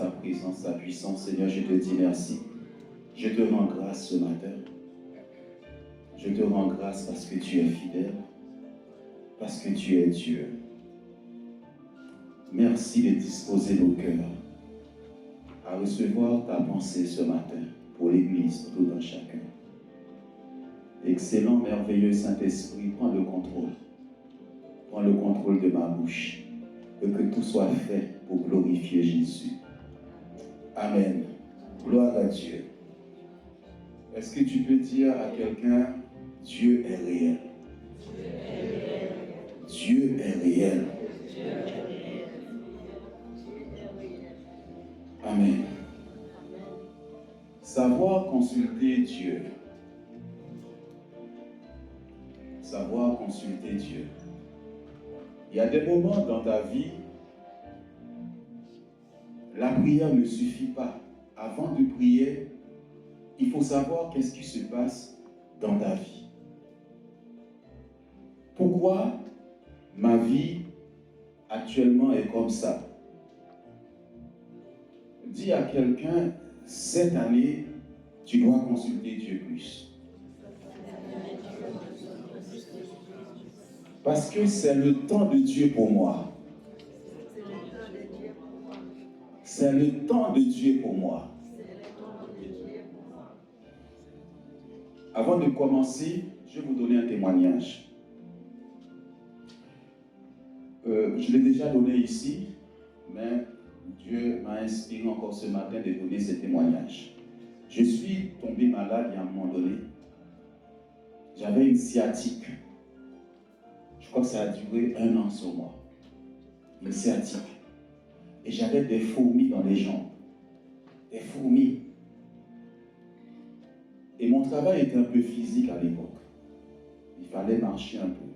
ta présence, ta puissance. Seigneur, je te dis merci. Je te rends grâce ce matin. Je te rends grâce parce que tu es fidèle, parce que tu es Dieu. Merci de disposer nos cœurs à recevoir ta pensée ce matin pour l'Église, pour tout un chacun. Excellent, merveilleux Saint-Esprit, prends le contrôle. Prends le contrôle de ma bouche. Et que tout soit fait pour glorifier Jésus. Amen. Gloire à Dieu. Est-ce que tu peux dire à quelqu'un, Dieu est réel? Dieu est réel. Amen. Savoir consulter Dieu. Savoir consulter Dieu. Il y a des moments dans ta vie, la prière ne suffit pas. Avant de prier, il faut savoir qu'est-ce qui se passe dans ta vie. Pourquoi ma vie actuellement est comme ça? Dis à quelqu'un, cette année, tu dois consulter Dieu plus. Parce que c'est le temps de Dieu pour moi. C'est le temps de Dieu pour moi. Avant de commencer, je vais vous donner un témoignage. Je l'ai déjà donné ici, mais Dieu m'a inspiré encore ce matin de donner ce témoignage. Je suis tombé malade il y a un moment donné. J'avais une sciatique. Je crois que ça a duré 1 an sur moi. Une sciatique. Et j'avais des fourmis dans les jambes. Des fourmis. Et mon travail était un peu physique à l'époque. Il fallait marcher un peu.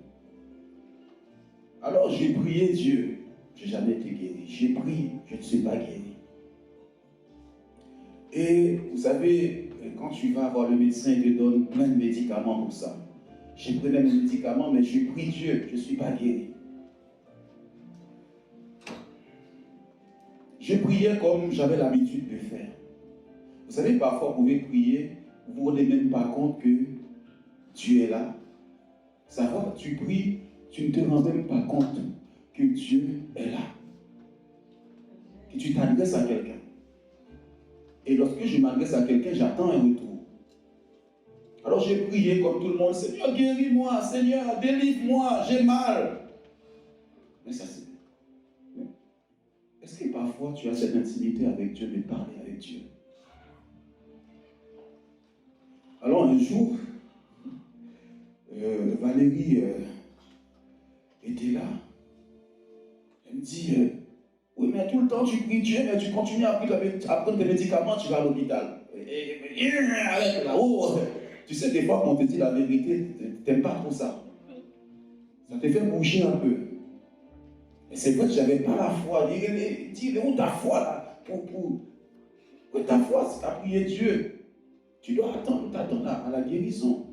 Alors j'ai prié Dieu. Je n'ai jamais été guéri. J'ai prié, je ne suis pas guéri. Et vous savez, quand tu vas voir le médecin, il te donne plein de médicaments pour ça. J'ai pris mes médicaments, mais je prie Dieu, je ne suis pas guéri. Je priais comme j'avais l'habitude de faire. Vous savez, parfois, vous pouvez prier, vous ne vous rendez même pas compte que Dieu est là. Savoir, tu pries, tu ne te rends même pas compte que Dieu est là. Que tu t'adresses à quelqu'un. Et lorsque je m'adresse à quelqu'un, j'attends un retour. Alors j'ai prié comme tout le monde, Seigneur, guéris-moi, Seigneur, délivre-moi, j'ai mal. Mais ça c'est bien. Est-ce que parfois tu as cette intimité avec Dieu, de parler avec Dieu? Alors un jour, Valérie était là. Elle me dit, oui, mais tout le temps tu pries Dieu, mais tu continues à prendre tes médicaments, tu vas à l'hôpital. Et avec là-haut, tu sais, des fois, quand on te dit la vérité, tu n'aimes pas trop ça. Ça te fait bouger un peu. Et c'est vrai que je n'avais pas la foi. Dis, où ta foi là? Où ta foi, si tu as prié Dieu? Tu dois t'attendre à la guérison.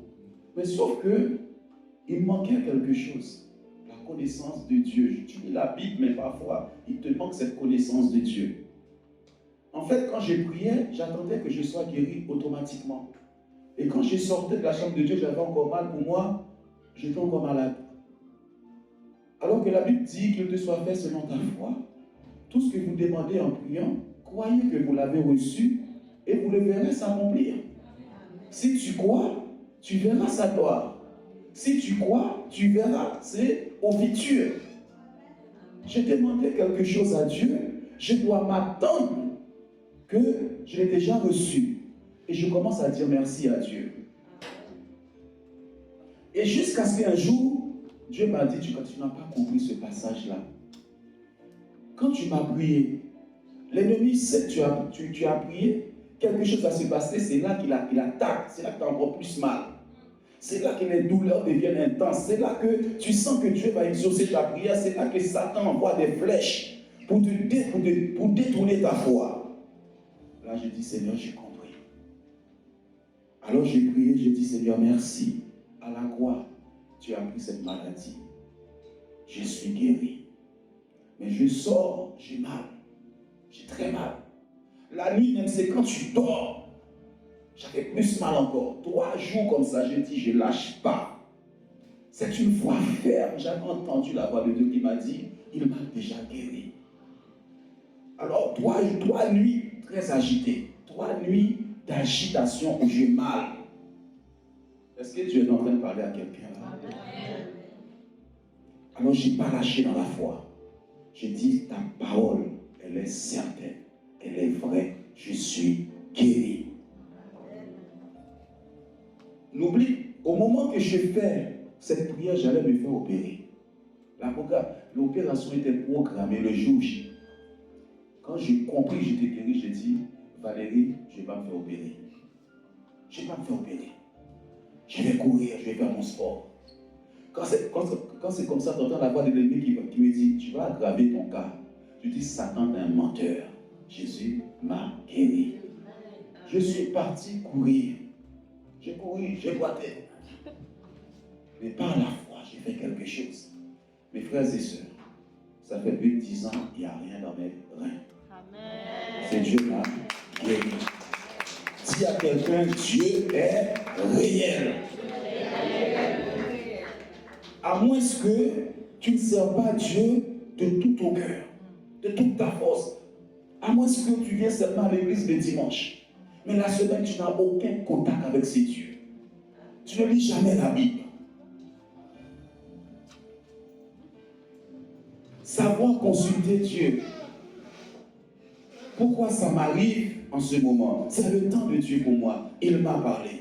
Mais sauf que, il me manquait quelque chose. La connaissance de Dieu. Tu lis la Bible, mais parfois, il te manque cette connaissance de Dieu. En fait, quand je priais, j'attendais que je sois guéri automatiquement. Et quand je sortais de la chambre de Dieu, j'avais encore mal pour moi, j'étais encore malade. Alors que la Bible dit qu'il te soit fait selon ta foi. Tout ce que vous demandez en priant, croyez que vous l'avez reçu et vous le verrez s'accomplir. Si tu crois, tu verras sa gloire. Si tu crois, tu verras, c'est au futur. J'ai demandé quelque chose à Dieu, je dois m'attendre que je l'ai déjà reçu. Et je commence à dire merci à Dieu. Et jusqu'à ce qu'un jour, Dieu m'a dit, tu n'as pas compris ce passage-là. Quand tu m'as prié, l'ennemi sait que tu as prié, quelque chose va se passer, c'est là qu'il attaque, c'est là que tu as encore plus mal. C'est là que les douleurs deviennent intenses, c'est là que tu sens que Dieu va exaucer ta prière, c'est là que Satan envoie des flèches pour détourner ta foi. Là, je dis, Seigneur, j'ai compris. Alors j'ai prié, j'ai dit, Seigneur, merci. À la croix, tu as pris cette maladie. Je suis guéri. Mais je sors, j'ai mal. J'ai très mal. La nuit, même c'est quand tu dors. J'avais plus mal encore. 3 jours comme ça, je dis, je ne lâche pas. C'est une voix ferme. J'avais entendu la voix de Dieu qui m'a dit, il m'a déjà guéri. Alors, 3 nuits très agitées. 3 nuits d'agitation où j'ai mal. Est-ce que Dieu est en train de parler à quelqu'un là? Alors, je n'ai pas lâché dans la foi. J'ai dit, ta parole, elle est certaine. Elle est vraie. Je suis guéri. N'oublie, au moment que je fais cette prière, j'allais me faire opérer. L'opération était programmée le jour J. Quand j'ai compris que j'étais guéri, j'ai dit, Valérie, je ne vais pas me faire opérer. Je ne vais pas me faire opérer. Je vais courir, je vais faire mon sport. Quand c'est comme ça, tu entends la voix de l'ennemi qui me dit, tu vas aggraver ton cas. Je dis, Satan est un menteur. Jésus m'a guéri. Je suis parti courir. J'ai couru, j'ai boité. Mais par la foi, j'ai fait quelque chose. Mes frères et sœurs, ça fait plus de 10 ans, il n'y a rien dans mes reins. Amen. C'est Dieu qui m'a guéri. S'il y a quelqu'un, Dieu est réel. À moins que tu ne sers pas Dieu de tout ton cœur, de toute ta force. À moins que tu viens seulement à l'église le dimanche. Mais la semaine, tu n'as aucun contact avec ces dieux. Tu ne lis jamais la Bible. Savoir consulter Dieu. Pourquoi ça m'arrive en ce moment? C'est le temps de Dieu pour moi. Il m'a parlé.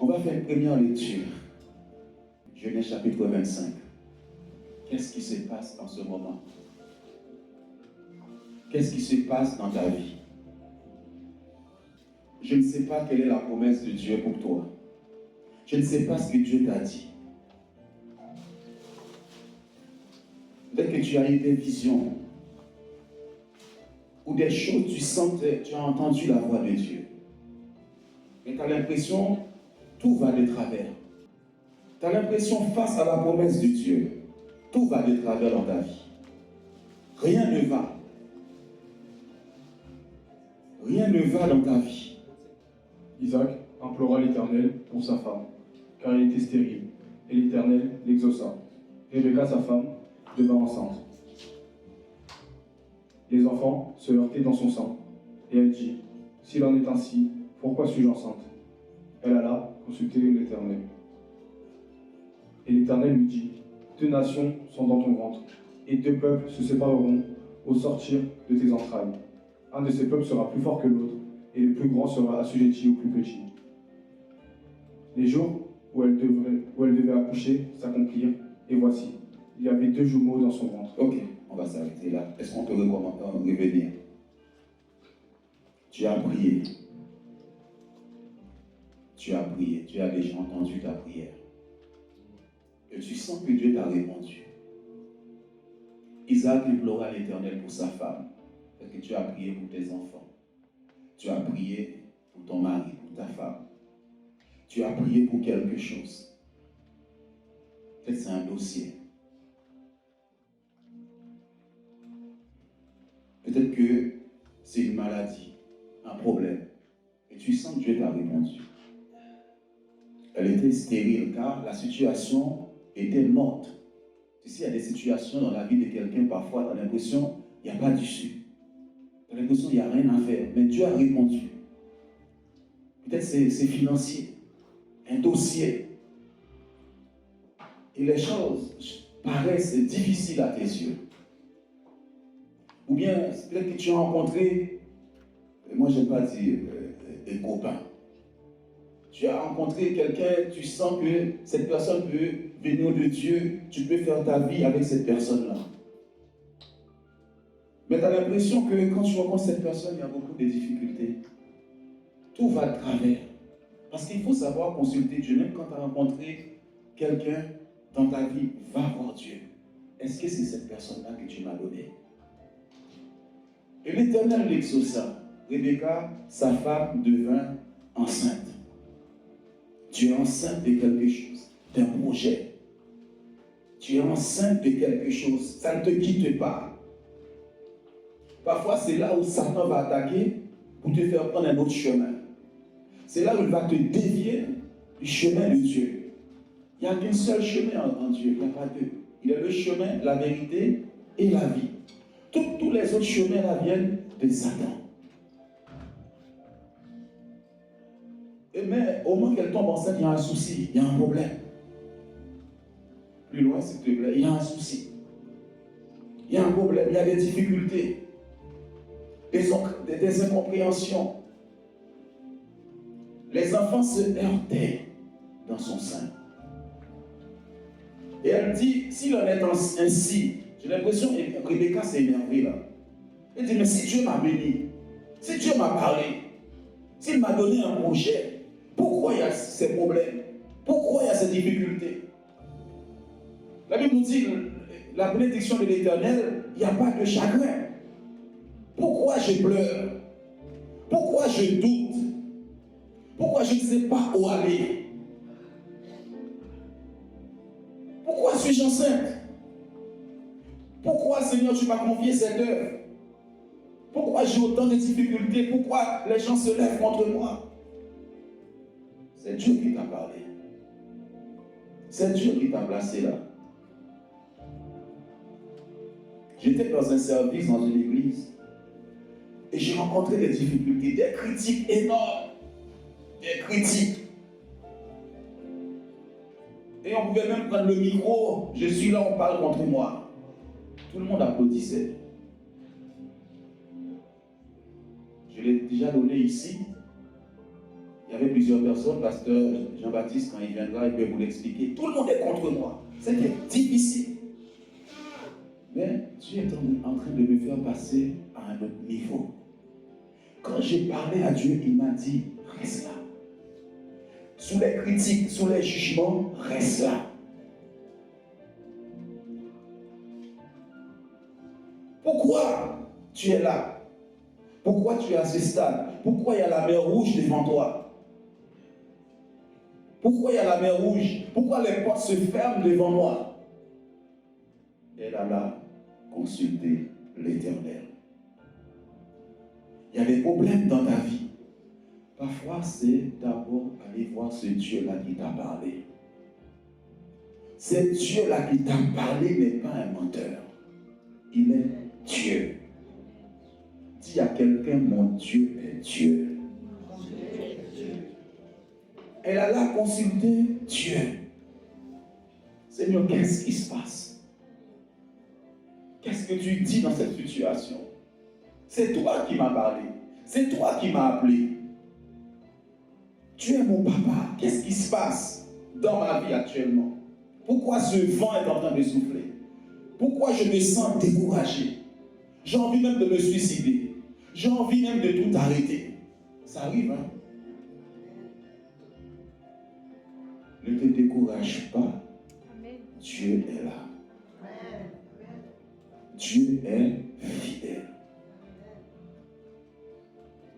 On va faire une première lecture. Genèse chapitre 25. Qu'est-ce qui se passe en ce moment? Qu'est-ce qui se passe dans ta vie? Je ne sais pas quelle est la promesse de Dieu pour toi. Je ne sais pas ce que Dieu t'a dit. Peut-être que tu as eu des visions ou des choses, tu sens que tu as entendu la voix de Dieu. Mais tu as l'impression tout va de travers. Tu as l'impression face à la promesse de Dieu, tout va de travers dans ta vie. Rien ne va. Rien ne va dans ta vie. Isaac implora l'Éternel pour sa femme, car elle était stérile, et l'Éternel l'exauça. Rebecca, sa femme, devint enceinte. Les enfants se heurtaient dans son sein, et elle dit, « S'il en est ainsi, pourquoi suis-je enceinte ?» Elle alla consulter l'Éternel. Et l'Éternel lui dit, « 2 nations sont dans ton ventre, et 2 peuples se sépareront au sortir de tes entrailles. Un de ces peuples sera plus fort que l'autre, et le plus grand sera assujetti au plus petit. » Les jours où elle devait accoucher s'accomplirent, et voici, il y avait 2 jumeaux dans son ventre. Ok, on va s'arrêter là. Est-ce qu'on peut revenir? Tu as prié. Tu as prié. Tu as déjà entendu ta prière. Et tu sens que Dieu t'a répondu. Isaac implora l'Éternel pour sa femme. Parce que tu as prié pour tes enfants. Tu as prié pour ton mari, pour ta femme. Tu as prié pour quelque chose. Peut-être c'est un dossier. Peut-être que c'est une maladie, un problème. Et tu sens que Dieu t'a répondu. Elle était stérile car la situation était morte. Tu sais, il y a des situations dans la vie de quelqu'un, parfois, tu as l'impression qu'il n'y a pas d'issue. Tu as l'impression qu'il n'y a rien à faire. Mais Dieu a répondu. Peut-être c'est financier, un dossier. Et les choses paraissent difficiles à tes yeux. Ou bien, peut-être que tu as rencontré, moi je n'aime pas dire des copains. Tu as rencontré quelqu'un, tu sens que cette personne peut venir de Dieu, tu peux faire ta vie avec cette personne-là. Mais tu as l'impression que quand tu rencontres cette personne, il y a beaucoup de difficultés. Tout va de travers. Parce qu'il faut savoir consulter Dieu. Même quand tu as rencontré quelqu'un dans ta vie, va voir Dieu. Est-ce que c'est cette personne-là que tu m'as donnée? Et l'Éternel l'exauça. Rebecca, sa femme, devint enceinte. Tu es enceinte de quelque chose, d'un projet. Tu es enceinte de quelque chose, ça ne te quitte pas. Parfois, c'est là où Satan va attaquer pour te faire prendre un autre chemin. C'est là où il va te dévier du chemin de Dieu. Il n'y a qu'un seul chemin en Dieu, il n'y a pas deux. Il y a le chemin, la vérité et la vie. Tous les autres chemins là viennent de Satan. Mais au moment qu'elle tombe enceinte, il y a un souci, il y a un problème. Plus loin, s'il te plaît, il y a un souci. Il y a un problème, il y a des difficultés, des incompréhensions. Les enfants se heurtaient dans son sein. Et elle dit, s'il en est ainsi, j'ai l'impression que Rebecca s'est énervée là. Elle dit, mais si Dieu m'a béni, si Dieu m'a parlé, s'il m'a donné un projet, pourquoi il y a ces problèmes? Pourquoi il y a ces difficultés? La Bible nous dit, la bénédiction de l'Éternel, il n'y a pas de chagrin. Pourquoi je pleure? Pourquoi je doute? Pourquoi je ne sais pas où aller? Pourquoi suis-je enceinte? Pourquoi, Seigneur, tu m'as confié cette œuvre? Pourquoi j'ai autant de difficultés? Pourquoi les gens se lèvent contre moi? C'est Dieu qui t'a parlé. C'est Dieu qui t'a placé là. J'étais dans un service dans une église et j'ai rencontré des difficultés, des critiques énormes. Des critiques. Et on pouvait même prendre le micro, je suis là, on parle contre moi. Tout le monde applaudissait. Je l'ai déjà donné ici. Il y avait plusieurs personnes, pasteur Jean-Baptiste, quand il viendra, il peut vous l'expliquer. Tout le monde est contre moi. C'était difficile. Mais Dieu est en train de me faire passer à un autre niveau. Quand j'ai parlé à Dieu, il m'a dit, reste là. Sous les critiques, sous les jugements, reste là. Pourquoi tu es là? Pourquoi tu es à ce stade? Pourquoi il y a la mer rouge devant toi? Pourquoi il y a la mer rouge? Pourquoi les portes se ferment devant moi? Elle a là consulté l'Éternel. Il y a des problèmes dans ta vie. Parfois, c'est d'abord aller voir ce Dieu-là qui t'a parlé. C'est Dieu-là qui t'a parlé n'est pas un menteur. Il est Dieu. Dis à quelqu'un, mon Dieu est Dieu. Elle a là consulté Dieu. Seigneur, qu'est-ce qui se passe? Qu'est-ce que tu dis dans cette situation? C'est toi qui m'as parlé. C'est toi qui m'as appelé. Tu es mon papa. Qu'est-ce qui se passe dans ma vie actuellement? Pourquoi ce vent est en train de souffler? Pourquoi je me sens découragé? J'ai envie même de me suicider. J'ai envie même de tout arrêter. Ça arrive, hein? Ne te décourage pas. Dieu est là. Dieu est fidèle.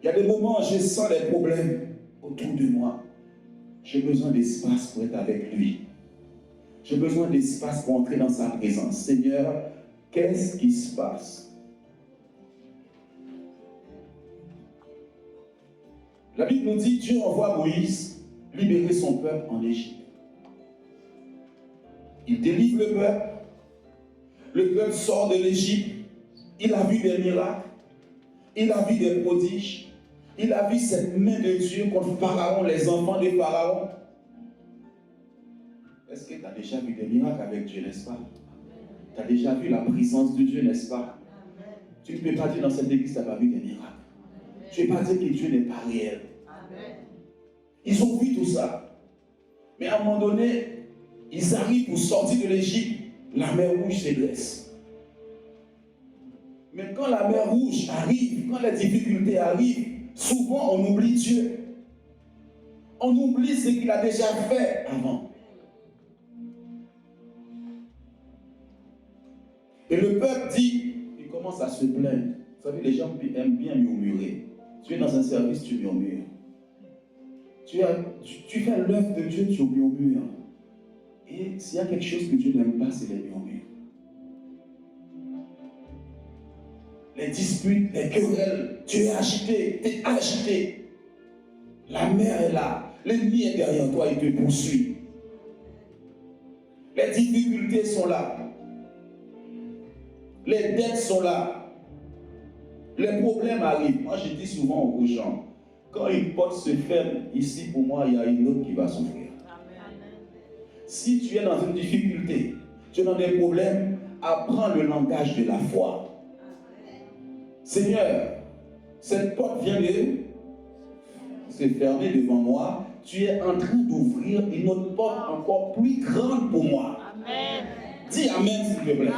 Il y a des moments où je sens des problèmes autour de moi. J'ai besoin d'espace pour être avec lui. J'ai besoin d'espace pour entrer dans sa présence. Seigneur, qu'est-ce qui se passe? La Bible nous dit, Dieu envoie Moïse libérer son peuple en Égypte. Il délivre le peuple. Le peuple sort de l'Égypte. Il a vu des miracles. Il a vu des prodiges. Il a vu cette main de Dieu contre Pharaon, les enfants de Pharaon. Est-ce que tu as déjà vu des miracles avec Dieu, n'est-ce pas? Tu as déjà vu la présence de Dieu, n'est-ce pas? Tu ne peux pas dire dans cette église, tu n'as pas vu des miracles. Tu ne peux pas dire que Dieu n'est pas réel. Ils ont vu tout ça. Mais à un moment donné, ils arrivent pour sortir de l'Égypte. La mer rouge se dresse. Mais quand la mer rouge arrive, quand les difficultés arrivent, souvent on oublie Dieu. On oublie ce qu'il a déjà fait avant. Et le peuple dit, il commence à se plaindre. Vous savez, les gens aiment bien murmurer. Tu es dans un service, tu murmures. Tu fais l'œuvre de Dieu, tu murmures. Et s'il y a quelque chose que Dieu n'aime pas, c'est les murmures. les disputes, les querelles. Tu es agité, tu es agité. La mer est là, l'ennemi est derrière toi, il te poursuit. Les difficultés sont là. Les dettes sont là. Les problèmes arrivent. Moi, je dis souvent aux gens, quand une porte se ferme, ici, pour moi, il y a une autre qui va s'ouvrir. Si tu es dans une difficulté, tu es dans des problèmes, apprends le langage de la foi. Seigneur, cette porte vient de se fermer devant moi. Tu es en train d'ouvrir une autre porte encore plus grande pour moi. Amen. Dis Amen, s'il te plaît. Amen.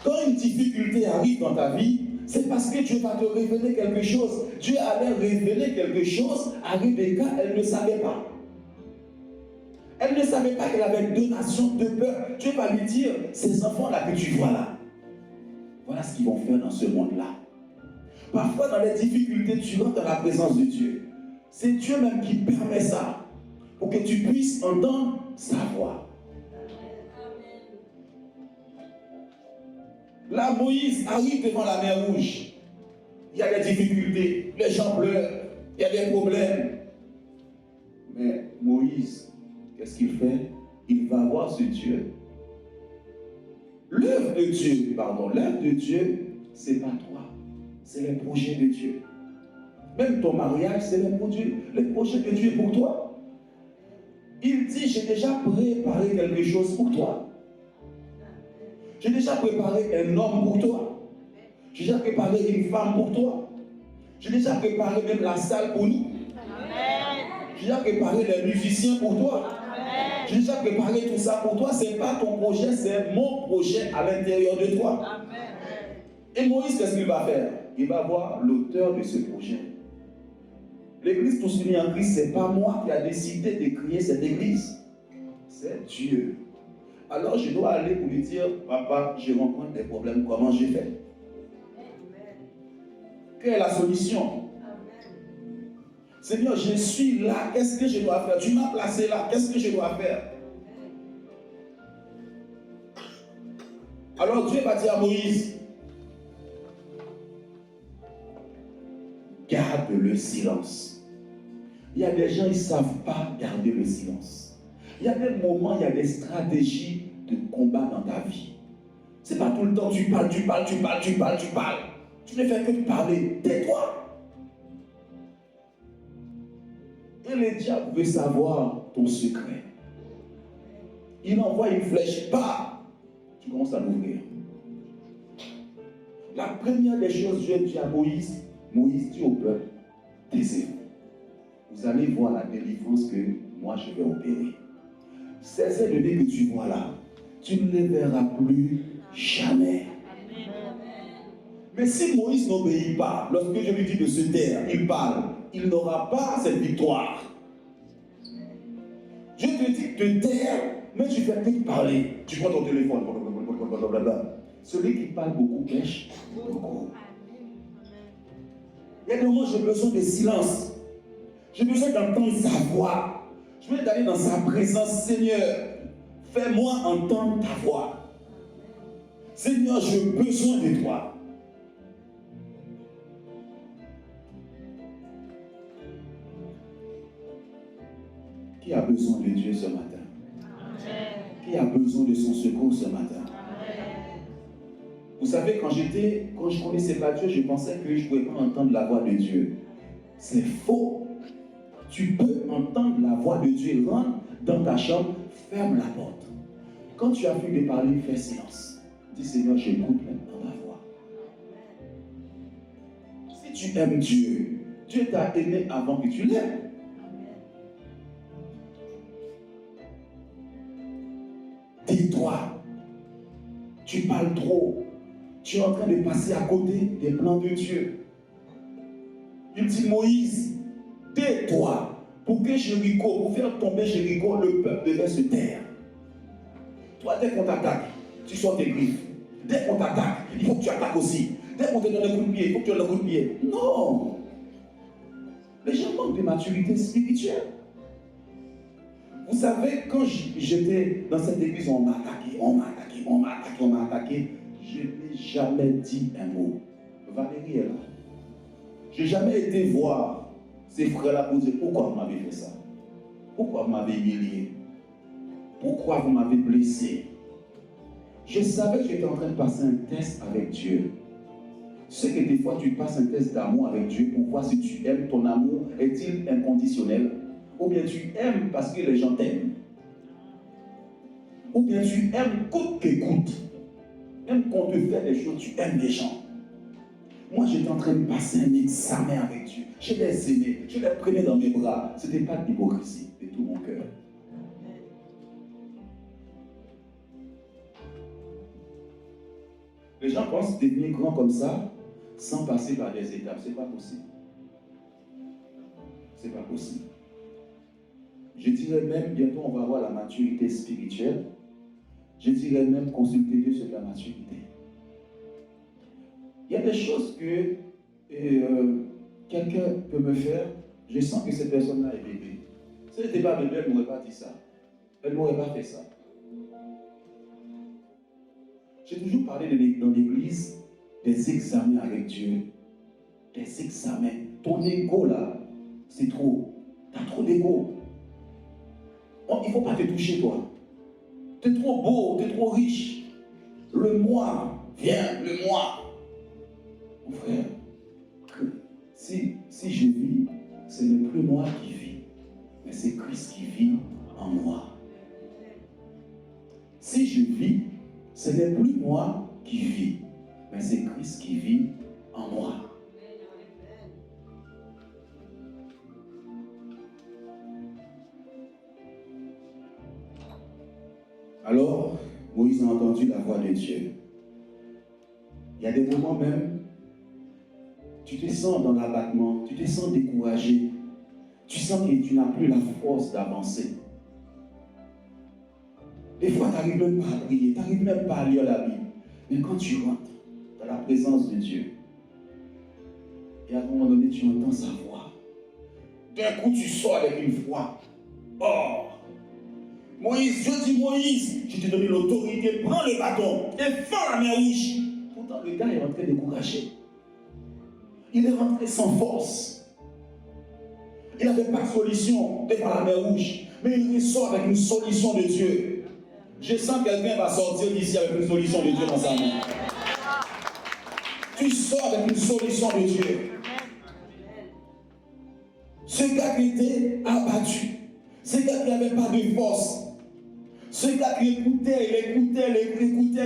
Quand une difficulté arrive dans ta vie, c'est parce que Dieu va te révéler quelque chose. Dieu allait révéler quelque chose à Rebecca, elle ne savait pas. Elle ne savait pas qu'elle avait 2 nations, 2 peuples. Dieu va lui dire, ces enfants-là que tu vois là, voilà ce qu'ils vont faire dans ce monde-là. Parfois, dans les difficultés, tu rentres dans la présence de Dieu. C'est Dieu même qui permet ça, pour que tu puisses entendre sa voix. Là, Moïse arrive devant la mer Rouge. Il y a des difficultés, les gens pleurent, il y a des problèmes. Mais Moïse, qu'est-ce qu'il fait? Il va voir ce Dieu. L'œuvre de Dieu, c'est pas toi, c'est les projets de Dieu. Même ton mariage, c'est les projets de Dieu pour toi. Il dit, j'ai déjà préparé quelque chose pour toi. J'ai déjà préparé un homme pour toi. J'ai déjà préparé une femme pour toi. J'ai déjà préparé même la salle pour nous. J'ai déjà préparé les musiciens pour toi. J'ai déjà préparé tout ça pour toi. Ce n'est pas ton projet, c'est mon projet à l'intérieur de toi. Et Moïse, qu'est-ce qu'il va faire? Il va voir l'auteur de ce projet. L'église Tous Unis en Christ, ce n'est pas moi qui a décidé de créer cette église. C'est Dieu. Alors je dois aller pour lui dire, papa, je rencontre des problèmes, comment j'ai fait? Quelle est la solution? Seigneur, je suis là, qu'est-ce que je dois faire? Tu m'as placé là, qu'est-ce que je dois faire? Alors Dieu va dire à Moïse, garde le silence. Il y a des gens, ils ne savent pas garder le silence. Il y a des moments, il y a des stratégies de combat dans ta vie. Ce n'est pas tout le temps, tu parles. Tu ne fais que parler. Tais-toi. Et le diable veut savoir ton secret. Il envoie une flèche, pas. Tu commences à l'ouvrir. La première des choses, Dieu dit à Moïse, Moïse dit au peuple, taisez-vous. Vous allez voir la délivrance que moi je vais opérer. Ces ennemis que tu vois là, tu ne les verras plus jamais. Mais si Moïse n'obéit pas, lorsque je lui dis de se taire, il parle, il n'aura pas cette victoire. Je te dis de te taire, mais tu fais que parler. Tu prends ton téléphone, blablabla. Celui qui parle beaucoup pêche beaucoup. Il y a des moments où j'ai besoin de silence. J'ai besoin d'entendre sa voix. Je veux aller dans sa présence. Seigneur, fais-moi entendre ta voix. Seigneur, j'ai besoin de toi. Qui a besoin de Dieu ce matin? Amen. Qui a besoin de son secours ce matin? Amen. Vous savez, quand je connaissais pas Dieu, je pensais que je ne pouvais pas entendre la voix de Dieu. C'est faux. Tu peux entendre la voix de Dieu. Rentre dans ta chambre, ferme la porte. Quand tu as fini de parler, fais silence. Dis Seigneur, j'écoute maintenant ta voix. Si tu aimes Dieu, Dieu t'a aimé avant que tu l'aimes. Tais-toi. Tu parles trop. Tu es en train de passer à côté des plans de Dieu. Il dit Moïse, tais-toi. Pour que Jéricho, pour faire tomber Jéricho, le peuple devait se taire. Toi, dès qu'on t'attaque, tu sors tes griffes. Dès qu'on t'attaque, il faut que tu attaques aussi. Dès qu'on te donne un coup de pied, il faut que tu donnes un coup de pied. Non. Les gens manquent de maturité spirituelle. Vous savez, quand j'étais dans cette église, on m'a attaqué. je n'ai jamais dit un mot. Valérie est là. Je n'ai jamais été voir ces frères-là pour dire pourquoi vous m'avez fait ça. Pourquoi vous m'avez humilié. Pourquoi vous m'avez blessé. Je savais que j'étais en train de passer un test avec Dieu. Tu sais que des fois tu passes un test d'amour avec Dieu pour voir si tu aimes. Ton amour est-il inconditionnel? Ou bien tu aimes parce que les gens t'aiment? Ou bien tu aimes coûte que coûte? Même quand on te fait des choses, tu aimes les gens. Moi, j'étais en train de passer un examen avec Dieu. Je les aimais, je les prenais dans mes bras. Ce n'était pas de l'hypocrisie, de tout mon cœur. Les gens pensent devenir grands comme ça sans passer par des étapes. Ce n'est pas possible. Ce n'est pas possible. Je dirais même, bientôt on va avoir la maturité spirituelle. Je dirais même consulter Dieu sur la maturité. Il y a des choses que quelqu'un peut me faire. Je sens que cette personne-là est bébé. Si elle n'était pas bébé, elle ne m'aurait pas dit ça. Elle ne m'aurait pas fait ça. J'ai toujours parlé dans l'église des examens avec Dieu. Des examens. Ton ego là, c'est trop. Tu as trop d'ego. Il ne faut pas te toucher toi. Tu es trop beau, tu es trop riche. Le moi, viens, le moi. Mon frère, si je vis, ce n'est plus moi qui vis, mais c'est Christ qui vit en moi. Si je vis, ce n'est plus moi qui vis, mais c'est Christ qui vit en moi. Alors, Moïse a entendu la voix de Dieu. Il y a des moments même, tu te sens dans l'abattement, tu te sens découragé, tu sens que tu n'as plus la force d'avancer. Des fois, tu n'arrives même pas à prier, tu n'arrives même pas à lire la Bible. Mais quand tu rentres dans la présence de Dieu, et à un moment donné, tu entends sa voix. D'un coup, tu sors avec une voix. Oh! Moïse, je dis Moïse, je t'ai donné l'autorité, prends le bâton et fends la mer rouge. Pourtant, le gars est rentré découragé. Il est rentré sans force. Il n'avait pas de solution devant la mer rouge. Mais il ressort avec une solution de Dieu. Je sens que quelqu'un va sortir d'ici avec une solution de Dieu dans sa main. Tu sors avec une solution de Dieu. Ce gars qui était abattu, ce gars qui n'avait pas de force, ce gars qui écoutait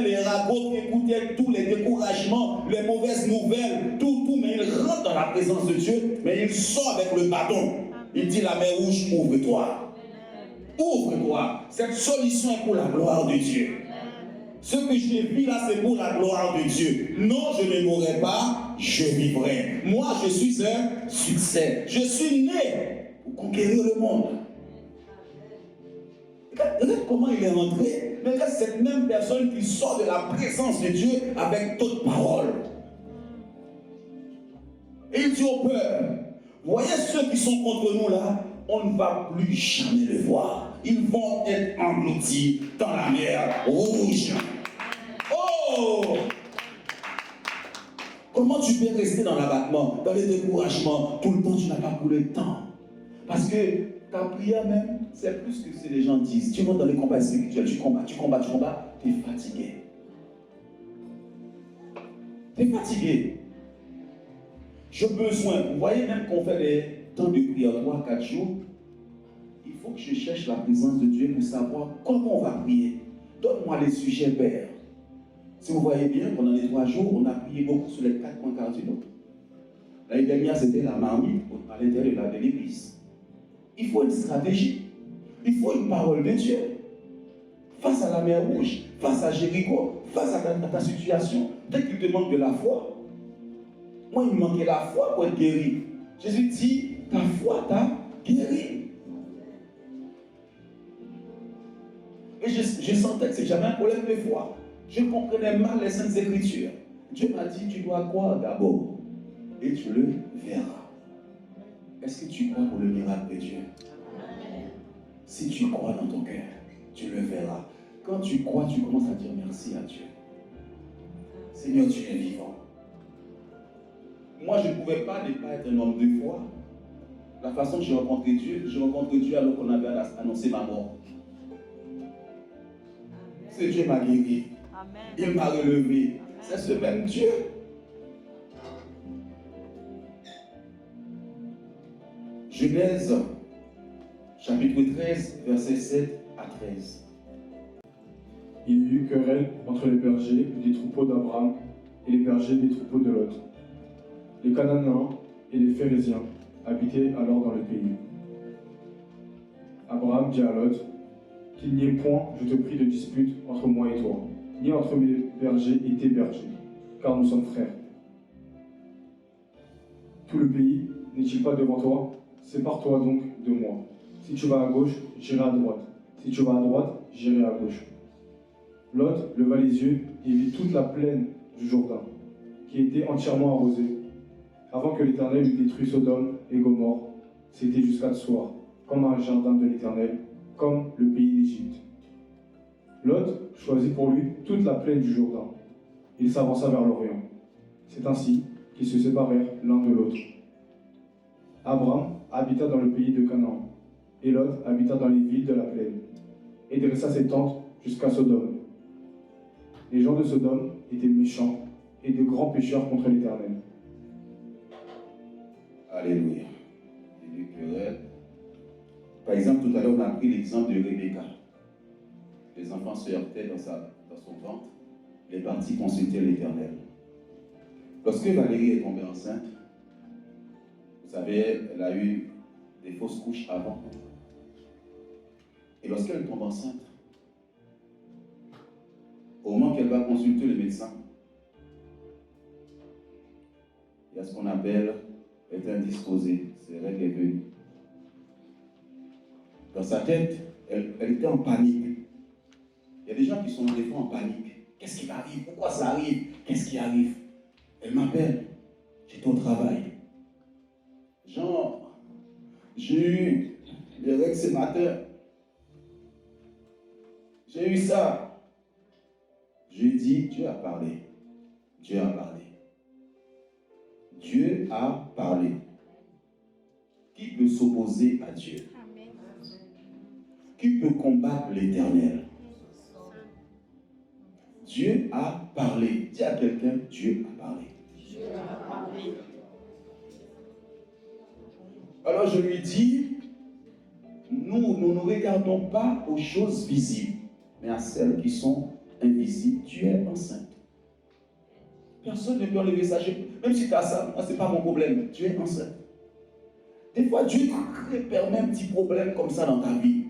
les ragots, qui écoutait tous les découragements, les mauvaises nouvelles, tout, mais il rentre dans la présence de Dieu, mais il sort avec le bâton. Il dit la mer rouge, ouvre-toi. Ouvre-toi. Cette solution est pour la gloire de Dieu. Ce que je vis là, c'est pour la gloire de Dieu. Non, je ne mourrai pas, je vivrai. Moi, je suis un succès. Je suis né pour conquérir le monde. Regarde comment il est rentré. Mais regarde cette même personne qui sort de la présence de Dieu avec toute parole. Et il dit au peuple, voyez ceux qui sont contre nous là, on ne va plus jamais le voir. Ils vont être engloutis dans la mer rouge. Oh! Comment tu peux rester dans l'abattement, dans les découragements, tout le temps tu n'as pas pris le temps? Parce que ta prière même, c'est plus que ce que les gens disent. Tu rentres dans les combats spirituels, tu combats, tu es fatigué. Tu es fatigué. J'ai besoin, vous voyez même qu'on fait des temps de prière 3-4 jours, il faut que je cherche la présence de Dieu pour savoir comment on va prier. Donne-moi les sujets, Père. Si vous voyez bien, pendant les 3 jours, on a prié beaucoup sur les 4 points cardinaux. L'année dernière, c'était la marmite à l'intérieur de l'église. Il faut une stratégie. Il faut une parole de Dieu. Face à la mer rouge, face à Jéricho, face à ta situation, dès qu'il te manque de la foi. Moi, il me manquait la foi pour être guéri. Jésus dit, ta foi t'a guéri. Et je sentais que ce n'était jamais un problème de foi. Je comprenais mal les Saintes Écritures. Dieu m'a dit, tu dois croire d'abord. Et tu le verras. Est-ce que tu crois pour le miracle de Dieu? Si tu crois dans ton cœur, tu le verras. Quand tu crois, tu commences à dire merci à Dieu. Seigneur, tu es vivant. Moi, je ne pouvais pas ne pas être un homme de foi. La façon que j'ai rencontré Dieu alors qu'on avait annoncé ma mort. Ce Dieu m'a guéri. Amen. Il m'a relevé. C'est ce même Dieu. Genèse, chapitre 13, versets 7 à 13. Il y eut querelle entre les bergers des troupeaux d'Abraham et les bergers des troupeaux de Lot. Les Cananéens et les Phérésiens habitaient alors dans le pays. Abraham dit à Lot, qu'il n'y ait point, je te prie, de dispute entre moi et toi, ni entre mes bergers et tes bergers, car nous sommes frères. Tout le pays n'est-il pas devant toi? Sépare-toi donc de moi. Si tu vas à gauche, j'irai à droite. Si tu vas à droite, j'irai à gauche. Lot leva les yeux et vit toute la plaine du Jourdain, qui était entièrement arrosée. Avant que l'Éternel eût détruit Sodome et Gomorrhe, c'était jusqu'à ce soir, comme un jardin de l'Éternel, comme le pays d'Égypte. Lot choisit pour lui toute la plaine du Jourdain. Il s'avança vers l'Orient. C'est ainsi qu'ils se séparèrent l'un de l'autre. Abraham habita dans le pays de Canaan, et Lot habita dans les villes de la plaine, et dressa ses tentes jusqu'à Sodome. Les gens de Sodome étaient méchants et de grands pécheurs contre l'Éternel. Alléluia. Et des querelles. Par exemple, tout à l'heure, on a pris l'exemple de Rebecca. Les enfants se heurtaient dans son ventre. Elle est partie consulter l'Éternel. Lorsque Valérie est tombée enceinte, vous savez, elle a eu des fausses couches avant. Et lorsqu'elle tombe enceinte, au moment qu'elle va consulter le médecin, il y a ce qu'on appelle être indisposée. C'est règle est venue. Dans sa tête, elle était en panique. Il y a des gens qui sont des fois en panique. Qu'est-ce qui m'arrive? Pourquoi ça arrive? Qu'est-ce qui arrive? Elle m'appelle. J'étais au travail. Genre, j'ai eu les règles ce matin. J'ai eu ça. J'ai dit, Dieu a parlé. Dieu a parlé. Dieu a parlé. Qui peut s'opposer à Dieu? Amen. Qui peut combattre l'Éternel? Dieu a parlé. Dis à quelqu'un, Dieu a parlé. Dieu a parlé. Alors je lui dis, nous ne regardons pas aux choses visibles, mais à celles qui sont invisibles. Tu es enceinte. Personne ne peut enlever ça. Même si tu as ça, ce n'est pas mon problème. Tu es enceinte. Des fois, Dieu permet un petit problème comme ça dans ta vie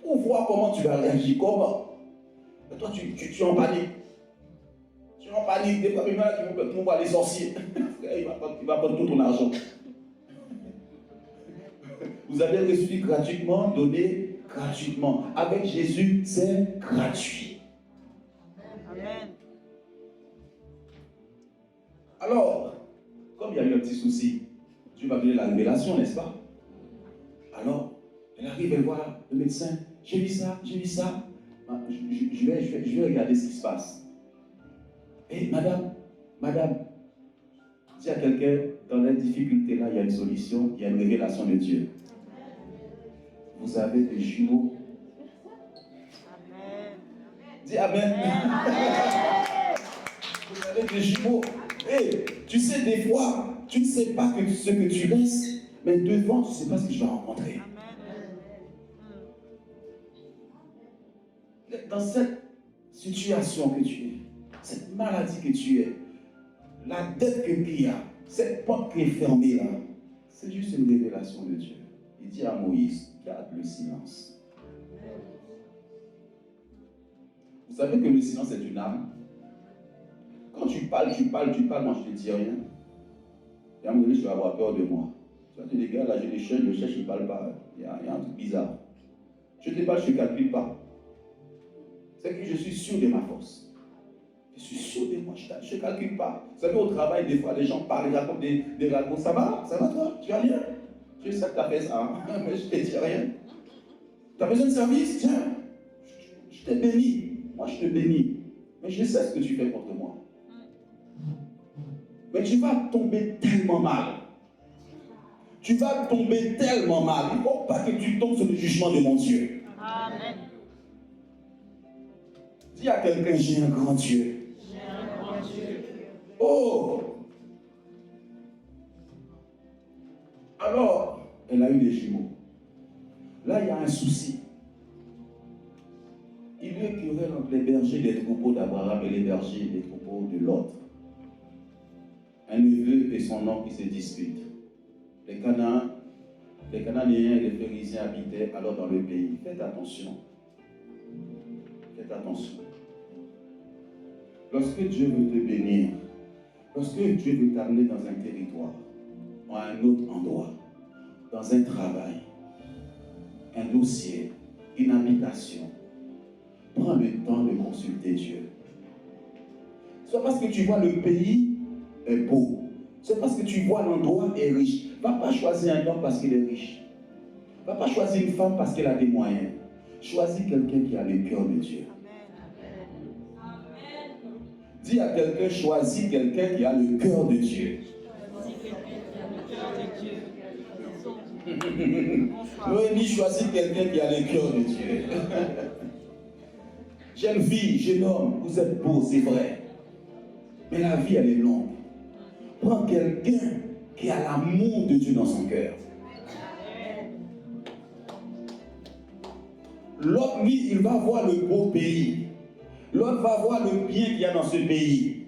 pour voir comment tu vas réagir. Comment? Et toi, tu es en panique. Tu es en panique. Des fois, même là, tu vas voir les sorciers. Il va prendre tout ton argent. Vous avez reçu gratuitement, donné gratuitement. Avec Jésus, c'est gratuit. Amen. Alors, comme il y a eu un petit souci, Dieu va donner la révélation, n'est-ce pas? Alors, elle arrive, elle voit le médecin. J'ai vu ça, j'ai vu ça. Je vais regarder ce qui se passe. Et madame, dis à quelqu'un, dans la difficulté là, il y a une solution, il y a une révélation de Dieu. Vous avez des jumeaux. Amen. Dis Amen. Vous avez des jumeaux. Et tu sais, des fois, tu ne sais pas ce que tu laisses, mais devant, tu ne sais pas ce que tu vas rencontrer. Dans cette situation que tu es, cette maladie que tu es, la dette qu'il y a, cette porte qui est fermée là, c'est juste une révélation de Dieu. Il dit à Moïse, garde le silence. Vous savez que le silence est une arme. Quand tu parles, moi je ne te dis rien. Et à un moment donné, tu vas avoir peur de moi. Tu vas te dire, les gars, là, je les cherche, ils ne parlent pas. Il y a un truc bizarre. Je ne te parle, je ne calcule pas. C'est que je suis sûr de ma force. Je suis sûr de moi, je ne calcule pas. Vous savez, au travail, des fois, les gens parlent, ils racontent des racontes. Ça va toi? Tu vas bien? Je sais que tu as fait ça, hein? Mais je ne te dis rien. Tu as besoin de service? Tiens, je t'ai béni. Moi, je te bénis. Mais je sais ce que tu fais contre moi. Mais tu vas tomber tellement mal. Tu vas tomber tellement mal. Il ne faut pas que tu tombes sur le jugement de mon Dieu. Amen. Dis à quelqu'un, j'ai un grand Dieu. J'ai un grand Dieu. Oh! Alors, elle a eu des jumeaux. Là, il y a un souci. Il y a une querelle entre les bergers des troupeaux d'Abraham et les bergers des troupeaux de l'autre. Un neveu et son oncle qui se disputent. Les Cananéens et les Phérésiens habitaient alors dans le pays. Faites attention. Faites attention. Lorsque Dieu veut te bénir, lorsque Dieu veut t'amener dans un territoire, ou à un autre endroit, dans un travail, un dossier, une habitation, prends le temps de consulter Dieu. C'est parce que tu vois le pays est beau. C'est parce que tu vois l'endroit est riche. Va pas choisir un homme parce qu'il est riche. Va pas choisir une femme parce qu'elle a des moyens. Choisis quelqu'un qui a le cœur de Dieu. Dis à quelqu'un, choisis quelqu'un qui a le cœur de Dieu. Noémie choisit quelqu'un qui a le cœur de Dieu. Jeune fille, jeune homme, vous êtes beau, c'est vrai. Mais la vie, elle est longue. Prends quelqu'un qui a l'amour de Dieu dans son cœur. L'autre, lui, il va voir le beau pays. L'autre va voir le bien qu'il y a dans ce pays.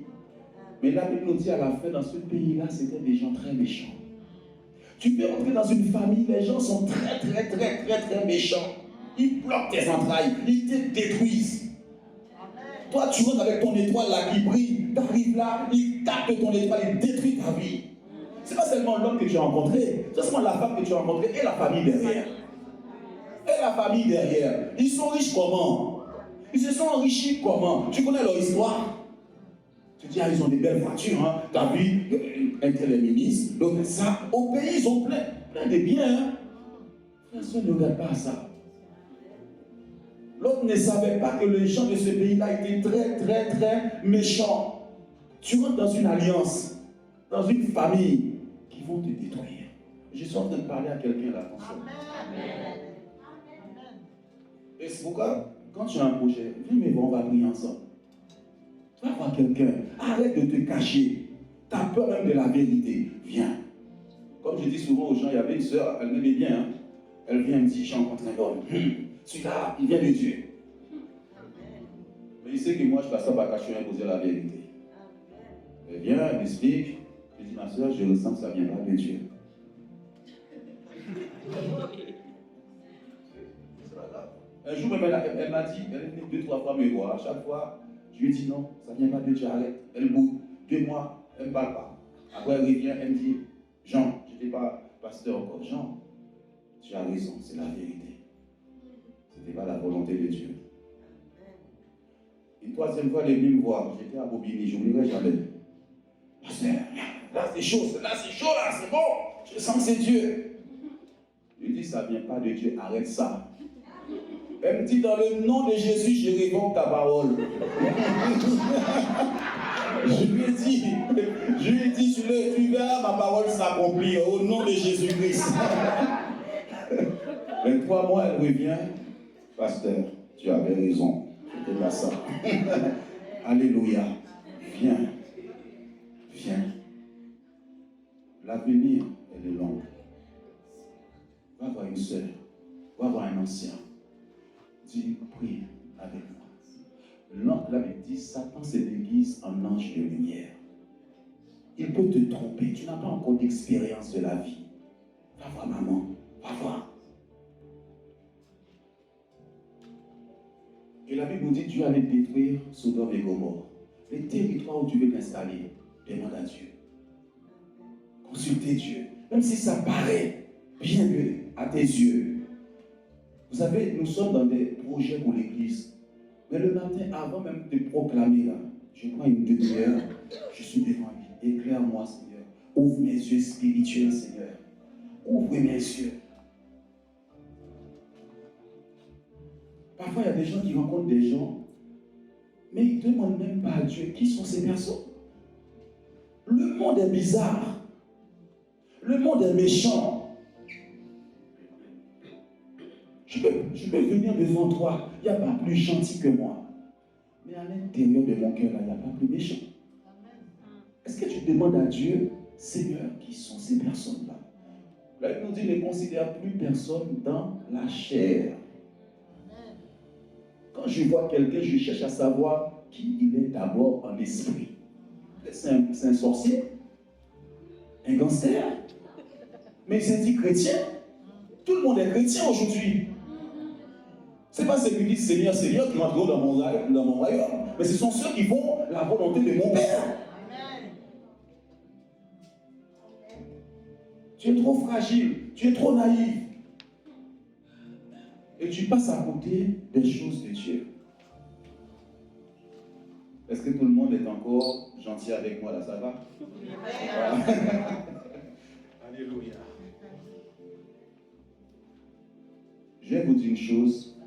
Mais la Bible nous dit à la fin, dans ce pays-là, c'était des gens très méchants. Tu peux entrer dans une famille, les gens sont très méchants. Ils bloquent tes entrailles, ils te détruisent. Toi, tu rentres avec ton étoile là qui brille, tu arrives là, ils captent ton étoile, ils détruisent ta vie. C'est pas seulement l'homme que tu as rencontré, c'est seulement la femme que tu as rencontrée et la famille derrière. Et la famille derrière. Ils sont riches comment? Ils se sont enrichis comment? Tu connais leur histoire? Tu dis, ah, ils ont des belles voitures, hein. Tu as vu, un tel est ministre, l'autre est ça. Au pays, ils ont plein de biens. Hein. Personne ne regarde pas ça. L'autre ne savait pas que les gens de ce pays-là étaient très méchants. Tu rentres dans une alliance, dans une famille qui vont te détruire. Je suis en train de parler à quelqu'un là. Et c'est pourquoi, quand tu as un projet, viens me voir, on va prier ensemble. Va voir quelqu'un. Arrête de te cacher. Tu as peur même de la vérité. Viens. Comme je dis souvent aux gens, il y avait une soeur, elle m'aimait bien. Hein. Elle vient me dire, j'ai rencontré un homme. Celui-là, il vient de Dieu. Mais il sait que moi, je ne passe pas par cacher et poser la vérité. Elle vient, elle m'explique. Je dis, ma soeur, je ressens que ça vient pas de Dieu. C'est pas grave. Un jour, elle m'a dit, elle est venue 2-3 fois me voir. À chaque fois, je lui ai dit non, ça ne vient pas de Dieu, arrête. Elle boude. 2 mois, elle ne me parle pas. Après, elle revient, elle me dit, Jean, je n'étais pas pasteur encore. Jean, tu as raison, c'est la vérité. Ce n'était pas la volonté de Dieu. Une 3e fois, elle est venue me voir. J'étais à Bobigny, je n'oublierai jamais. Pasteur, là c'est chaud, là c'est bon. Je sens que c'est Dieu. Je lui dis, ça ne vient pas de Dieu, arrête ça. Elle me dit, dans le nom de Jésus, je révoque ta parole. Je lui ai dit, tu verras ma parole s'accomplir au nom de Jésus-Christ. 23 mois, elle revient. Pasteur, tu avais raison. C'était pas ça. Alléluia. Viens. L'avenir, elle est longue. Va voir une sœur. Va voir un ancien. Dis, prie avec moi. L'ange l'avait dit, Satan se déguise en ange de lumière. Il peut te tromper. Tu n'as pas encore d'expérience de la vie. Va voir maman. Va voir. Et la Bible nous dit, Dieu allait détruire Sodome et Gomorrhe. Les territoires où tu veux t'installer, demande à Dieu. Consultez Dieu. Même si ça paraît bien à tes yeux. Vous savez, nous sommes dans des projets pour l'église. Mais le matin, avant même de proclamer, là, je prends une demi-heure, je suis devant lui. Éclaire-moi, Seigneur. Ouvre mes yeux spirituels, Seigneur. Ouvre mes yeux. Parfois, il y a des gens qui rencontrent des gens, mais ils ne demandent même pas à Dieu qui sont ces personnes. monde est bizarre. Le monde est méchant. Je peux venir devant toi. Il n'y a pas plus gentil que moi. Mais à l'intérieur de mon cœur, là, il n'y a pas plus méchant. Est-ce que tu demandes à Dieu, Seigneur, qui sont ces personnes-là? La Bible nous dit, ne considère plus personne dans la chair. Quand je vois quelqu'un, je cherche à savoir qui il est d'abord en esprit. C'est un sorcier, un gangster, mais il s'est dit chrétien. Tout le monde est chrétien aujourd'hui. Ce n'est pas ceux qui disent Seigneur, Seigneur qui entreront dans mon royaume, mais ce sont ceux qui font la volonté de mon Père. Tu es trop fragile, tu es trop naïf. Et tu passes à côté des choses de Dieu. Est-ce que tout le monde est encore gentil avec moi là, ça va? Alléluia. Je vais vous dire une chose.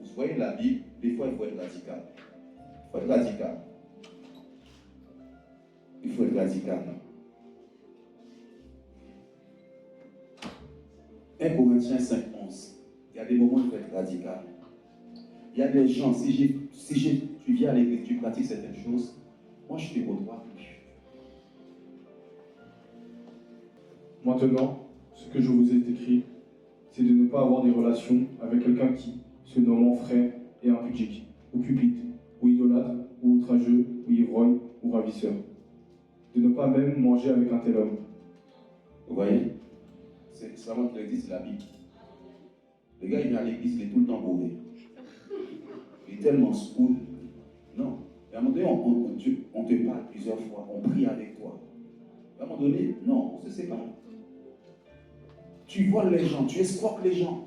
Vous voyez la Bible, des fois il faut être radical. Il faut être radical. Il faut être radical. 1 Corinthiens 5:11. Il y a des moments où il faut être radical. Il y a des gens, tu viens à l'église, tu pratiques certaines choses, moi je te côtoie plus. Maintenant, ce que je vous ai écrit, c'est de ne pas avoir des relations avec quelqu'un qui, se nommant frère, est impudique, ou cupide, ou idolâtre, ou outrageux, ou ivrogne, ou ravisseur. De ne pas même manger avec un tel homme. Vous voyez? C'est vraiment qui l'existe, c'est la Bible. Le gars, il vient à l'église, il est tout le temps bourré. Il est tellement school. Non. Et à un moment donné, on te parle plusieurs fois, on prie avec toi. À un moment donné, non, on se sépare. Tu voles les gens, tu escroques les gens.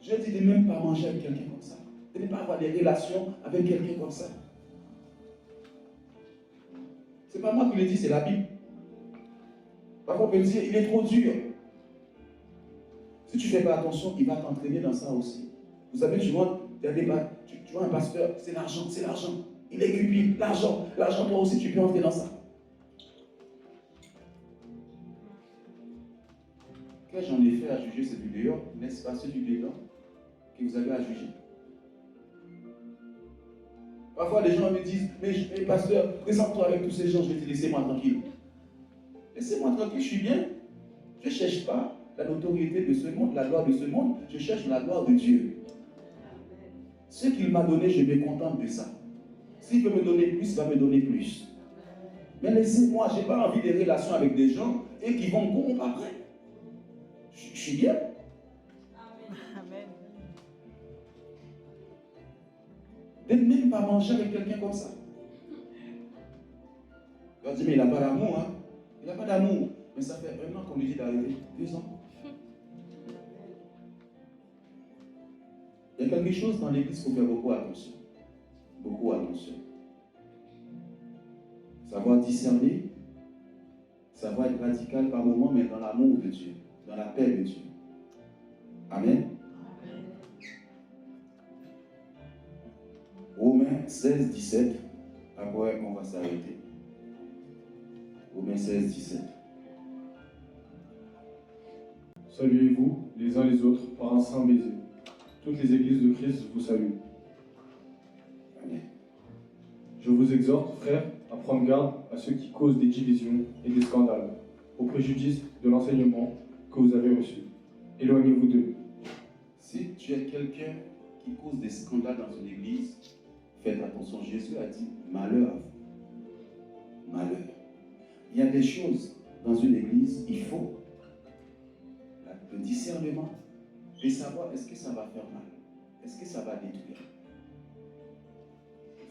Je dis de même pas manger avec quelqu'un comme ça. De ne pas avoir des relations avec quelqu'un comme ça. C'est pas moi qui le dis, c'est la Bible. Parfois, on peut dire, il est trop dur. Si tu ne fais pas attention, il va t'entraîner dans ça aussi. Vous savez, tu vois un pasteur, c'est l'argent, c'est l'argent. Il est cupide, l'argent, toi aussi, tu peux entrer dans ça. Quand j'en ai fait à juger ceux du dehors, n'est-ce pas ceux du dehors que vous avez à juger? Parfois, les gens me disent, mais pasteur, présente-toi avec tous ces gens. Je vais te laissez-moi tranquille. Laissez-moi tranquille, je suis bien. Je ne cherche pas la notoriété de ce monde, la gloire de ce monde. Je cherche la gloire de Dieu. Ce qu'il m'a donné, je me contente de ça. S'il peut me donner plus, il va me donner plus. Mais laissez-moi, je n'ai pas envie de relations avec des gens et qui vont me corrompre après. Je suis bien. Amen. De ne même pas manger avec quelqu'un comme ça. On va dire, mais il n'a pas d'amour, hein. Il n'a pas d'amour. Mais ça fait 1 an qu'on lui dit d'arriver. 2 ans. Il y a quelque chose dans l'église qu'il faut faire beaucoup attention. Beaucoup attention. Savoir discerner, savoir être radical par moment, mais dans l'amour de Dieu, dans la paix de Dieu. Amen. Romains 16, 17. Après, on va s'arrêter. Romains 16, 17. Saluez-vous les uns les autres par un saint baiser. Toutes les églises de Christ vous saluent. Amen. Je vous exhorte, frères, à prendre garde à ceux qui causent des divisions et des scandales, au préjudice de l'enseignement que vous avez reçu. Éloignez-vous d'eux. Si tu es quelqu'un qui cause des scandales dans une église, faites attention. Jésus a dit malheur à vous. Malheur. Il y a des choses dans une église, il faut le discernement et savoir est-ce que ça va faire mal, est-ce que ça va détruire.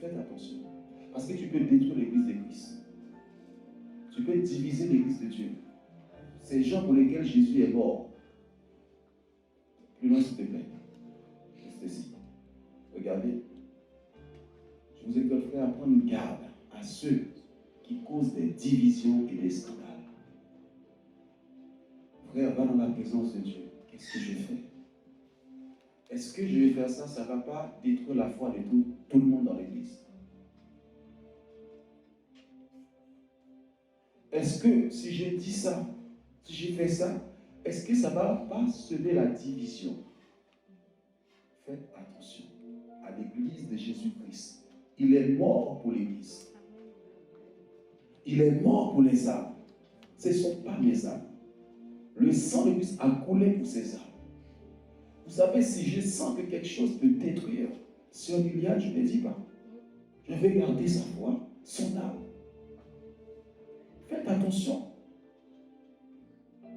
Faites attention. Parce que tu peux détruire l'église de Christ. Tu peux diviser l'église de Dieu. Ces gens pour lesquels Jésus est mort. Plus loin, s'il te plaît. Juste ici. Regardez. Je vous exhorterai à prendre garde à ceux qui causent des divisions et des scandales. Frère, va dans la présence de Dieu. Qu'est-ce que je fais? Est-ce que je vais faire ça? Ça ne va pas détruire la foi de tout le monde dans l'église. est-ce que si j'ai dit ça, si j'ai fait ça, est-ce que ça ne va pas semer la division? Faites attention à l'église de Jésus-Christ. Il est mort pour l'église. Il est mort pour les âmes. Ce ne sont pas mes âmes. Le sang de Christ a coulé pour ces âmes. Vous savez, si je sens que quelque chose peut détruire Sœur Liliane, je ne dis pas. Je vais garder sa foi, son âme. Faites attention.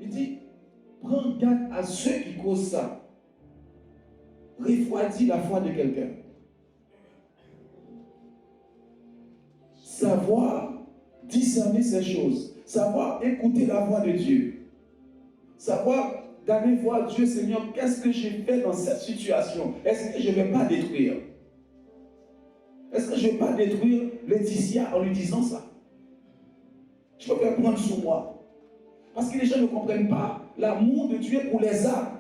Il dit, prends garde à ceux qui causent ça. Refroidis la foi de quelqu'un. Savoir discerner ces choses. Savoir écouter la voix de Dieu. Savoir d'aller voir Dieu, Seigneur, qu'est-ce que j'ai fait dans cette situation? Est-ce que je ne vais pas détruire? Est-ce que je ne vais pas détruire Laetitia en lui disant ça? Je peux faire prendre sur moi. Parce que les gens ne comprennent pas l'amour de Dieu pour les âmes.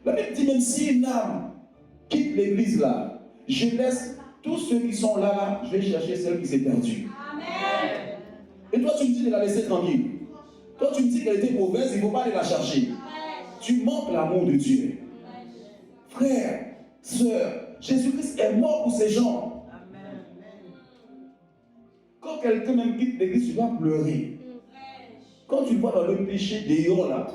La Bible dit, même si une âme quitte l'église là, je laisse tous ceux qui sont là, je vais chercher celle qui s'est perdue. Amen. Et toi, tu me dis de la laisser tranquille. Toi, tu me dis qu'elle était mauvaise, il ne faut pas aller la chercher. Tu manques l'amour de Dieu. Frère, sœur, Jésus-Christ est mort pour ces gens. Amen. Quand quelqu'un même quitte l'église, tu dois pleurer. Quand tu vois dans le péché d'Éon là,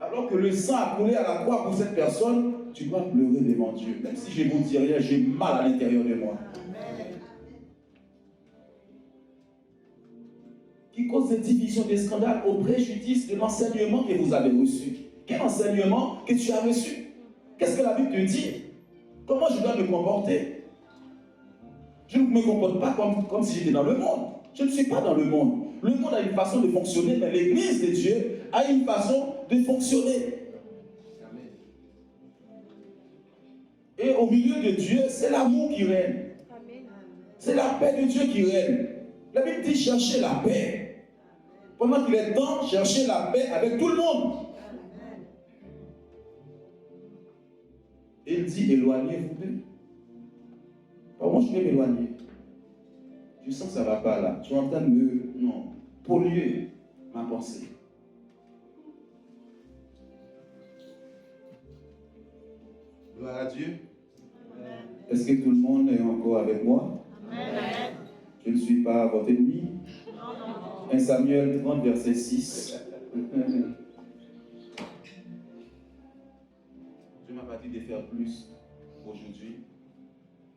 alors que le sang a coulé à la croix pour cette personne, tu dois pleurer devant Dieu. Même si je ne vous dis rien, j'ai mal à l'intérieur de moi. Qui cause des divisions, des scandales au préjudice de l'enseignement que vous avez reçu. Quel enseignement que tu as reçu? Qu'est-ce que la Bible te dit? Comment je dois me comporter? Je ne me comporte pas comme si j'étais dans le monde. Je ne suis pas dans le monde. Le monde a une façon de fonctionner, mais l'Église de Dieu a une façon de fonctionner. Et au milieu de Dieu, c'est l'amour qui règne. C'est la paix de Dieu qui règne. La Bible dit chercher la paix. Pendant qu'il est temps, chercher la paix avec tout le monde. Et il dit, éloignez-vous d'eux. Moi, je vais m'éloigner. Je sens que ça ne va pas là. Tu es en train de me polluer ma pensée. Gloire à Dieu. Est-ce que tout le monde est encore avec moi? Amen. Je ne suis pas votre ennemi. 1 Samuel 30, verset 6. Je m'ai pas dit de faire plus aujourd'hui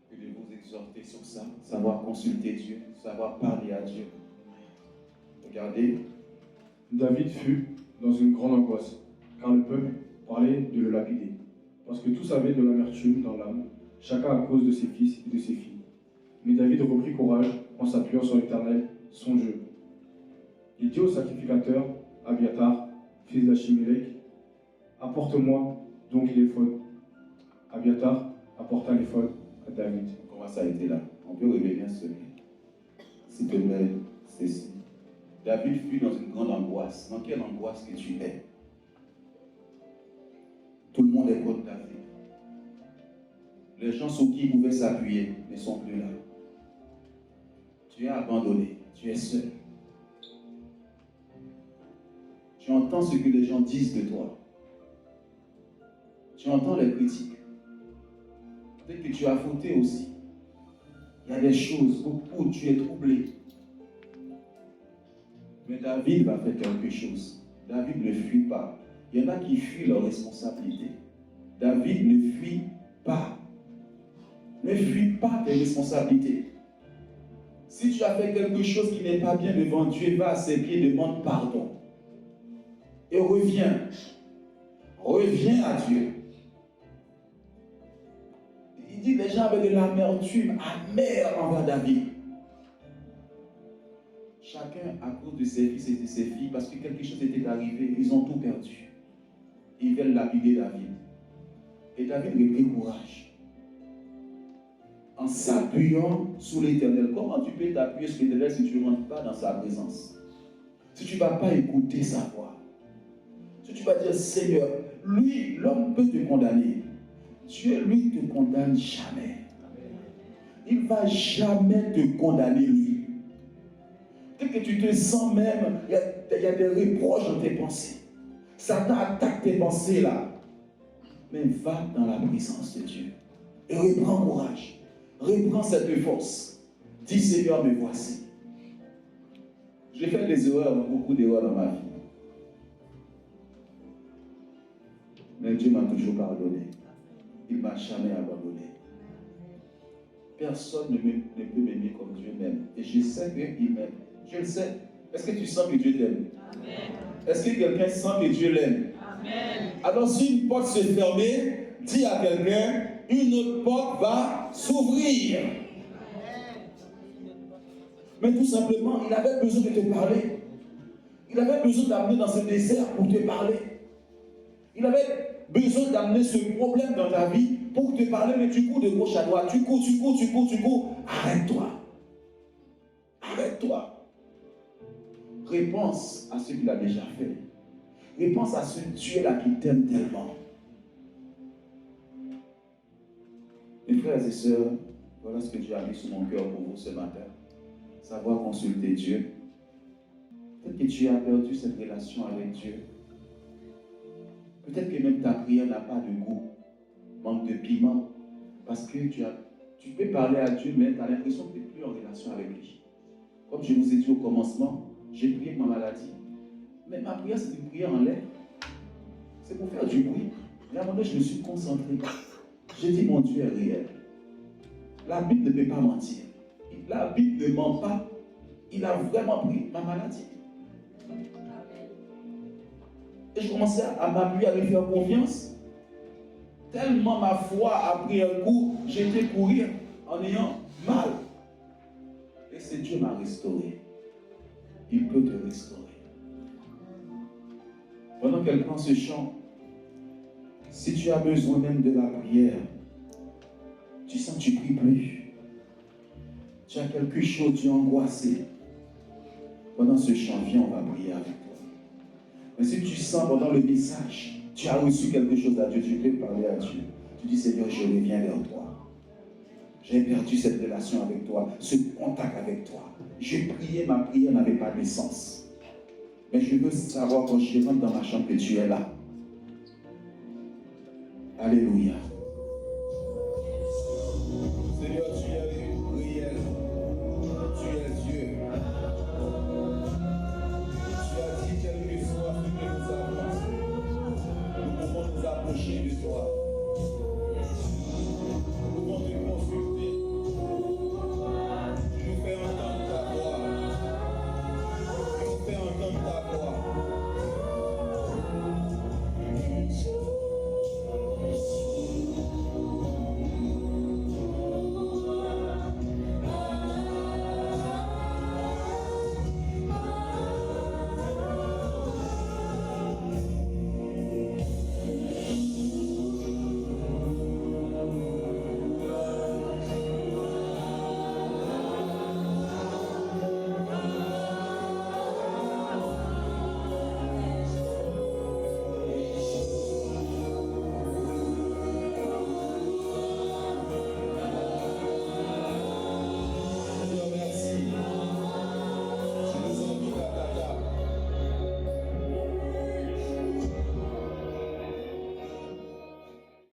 que de vous exhorter sur ça. Savoir consulter Dieu, savoir parler à Dieu. Regardez. David fut dans une grande angoisse, car le peuple parlait de le lapider, parce que tous avaient de l'amertume dans l'âme, chacun à cause de ses fils et de ses filles. Mais David reprit courage en s'appuyant sur l'Éternel, son Dieu. Il dit au sacrificateur Abiathar, fils d'Achimélec, apporte-moi donc l'éphod. Abiathar apporta l'éphod à David. Comment ça a été là? On peut revenir à celui. S'il te plaît, Cécile. David fut dans une grande angoisse. Dans quelle angoisse que tu es? Tout le monde est contre David. Les gens sur qui il pouvait s'appuyer ne sont plus là. Tu es abandonné. Tu es seul. Tu entends ce que les gens disent de toi. Tu entends les critiques. Peut-être que tu as fauté aussi. Il y a des choses où tu es troublé. Mais David va faire quelque chose. David ne fuit pas. Il y en a qui fuient leur responsabilité. David ne fuit pas. Ne fuis pas tes responsabilités. Si tu as fait quelque chose qui n'est pas bien devant Dieu, va à ses pieds, demande pardon. Et reviens. Reviens à Dieu. Il dit les gens avaient de l'amertume amère envers David. Chacun à cause de ses fils et de ses filles, parce que quelque chose était arrivé, ils ont tout perdu. Ils veulent lapider David. Et David reprit courage. En s'appuyant sur l'Éternel. Comment tu peux t'appuyer sur l'Éternel si tu ne rentres pas dans sa présence? Si tu ne vas pas écouter sa voix? Si tu vas dire, Seigneur, lui, l'homme peut te condamner. Dieu, lui, ne te condamne jamais. Il ne va jamais te condamner, lui. Peut-être que tu te sens même, il y a des reproches dans tes pensées. Satan attaque tes pensées là. Mais va dans la présence de Dieu. Et reprends courage. Reprends cette force. Dis Seigneur, me voici. J'ai fait des erreurs, beaucoup d'erreurs dans ma vie. Mais Dieu m'a toujours pardonné. Il ne m'a jamais abandonné. Personne ne peut m'aimer comme Dieu m'aime. Et je sais qu'il m'aime. Je le sais. Est-ce que tu sens que Dieu t'aime? Amen. Est-ce que quelqu'un sent que Dieu l'aime? Amen. Alors si une porte se fermait, dis à quelqu'un, une autre porte va s'ouvrir. Mais tout simplement, il avait besoin de te parler. Il avait besoin d'amener dans ce désert pour te parler. Il avait besoin d'amener ce problème dans ta vie pour te parler, mais tu cours de gauche à droite. Tu cours. Arrête-toi. Arrête-toi. Réponse à ce qu'il a déjà fait. Réponse à ce Dieu-là qui t'aime tellement. Mes frères et sœurs, voilà ce que Dieu a mis sur mon cœur pour vous ce matin. Savoir consulter Dieu. Peut-être que tu as perdu cette relation avec Dieu. Peut-être que même ta prière n'a pas de goût, manque de piment. Parce que tu peux parler à Dieu, mais tu as l'impression que tu n'es plus en relation avec lui. Comme je vous ai dit au commencement, j'ai prié pour ma maladie. Mais ma prière, c'est une prière en l'air. C'est pour faire du bruit. Et à un moment donné, je me suis concentré. J'ai dit, mon Dieu est réel. La Bible ne peut pas mentir. La Bible ne ment pas. Il a vraiment pris ma maladie. Et je commençais à m'appuyer, à lui faire confiance. Tellement ma foi a pris un coup, j'ai été courir en ayant mal. Et c'est Dieu m'a restauré. Il peut te restaurer. Pendant qu'elle prend ce chant, si tu as besoin même de la prière, tu sens que tu ne pries plus. Tu as quelque chose, tu es angoissé. Pendant ce chant, viens, on va prier avec toi. Mais si tu sens pendant le message, tu as reçu quelque chose à Dieu, tu peux parler à Dieu. Tu dis, Seigneur, je reviens vers toi. J'ai perdu cette relation avec toi, ce contact avec toi. J'ai prié, ma prière n'avait pas de sens. Mais je veux savoir quand je rentre dans ma chambre que tu es là. Alléluia.